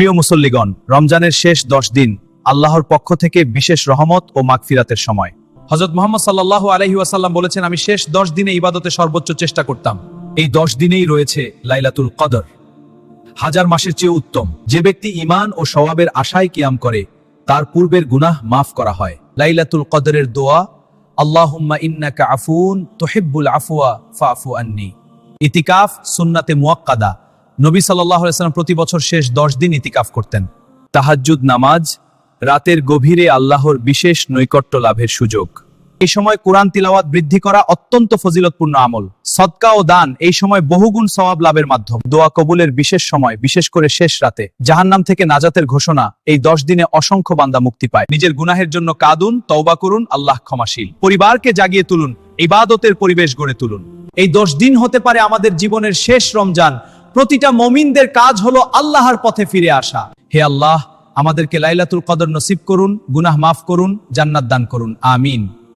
প্রিয় মুসল্লিগণ, রমজানের শেষ 10 দিন আল্লাহর পক্ষ থেকে বিশেষ রহমত ও মাগফিরাতের সময়। হযরত মুহাম্মদ সাল্লাল্লাহু আলাইহি ওয়াসাল্লাম বলেছেন, আমি শেষ 10 দিনে ইবাদতে সর্বোচ্চ চেষ্টা করতাম। এই 10 দিনেই রয়েছে লাইলাতুল কদর, হাজার মাসের চেয়ে উত্তম। যে ব্যক্তি ঈমান ও সওয়াবের আশায় কিয়াম করে তার পূর্বের গুনাহ মাফ করা হয়। লাইলাতুল কদরের দোয়া, আল্লাহুম্মা ইন্নাকা আফুন তুহিব্বুল আফওয়া ফাফু আন্নি। ইতিকাফ সুন্নাতে মুয়াক্কাদা। নবী সাল্লাল্লাহু আলাইহি ওয়াসাল্লাম প্রতি বছর শেষ 10 দিন ইতিকাফ করতেন। তাহাজ্জুদ নামাজ, রাতের গভীরে আল্লাহর বিশেষ নৈকট্য লাভের সুযোগ। এই সময় কোরআন তিলাওয়াত বৃদ্ধি করা অত্যন্ত ফজিলতপূর্ণ আমল। সদকা ও দান এই সময় বহুগুণ সওয়াব লাভের মাধ্যম। দোয়া কবুলের বিশেষ সময়, বিশেষ করে শেষ রাতে। জাহান্নাম থেকে নাজাতের ঘোষণা। এই 10 দিনে অসংখ্য বান্দা মুক্তি পায়। নিজের গুনাহের জন্য কাঁদুন, তওবা করুন, আল্লাহ ক্ষমাশীল। পরিবারকে জাগিয়ে তুলুন, ইবাদতের পরিবেশ গড়ে তুলুন। এই 10 দিন হতে পারে আমাদের জীবনের শেষ রমজান। প্রতিটা মুমিনদের কাজ হলো আল্লাহর পথে ফিরে আসা। হে আল্লাহ, আমাদেরকে লাইলাতুল কদর নসিব করুন, গুনাহ মাফ করুন, জান্নাত দান করুন। আমিন।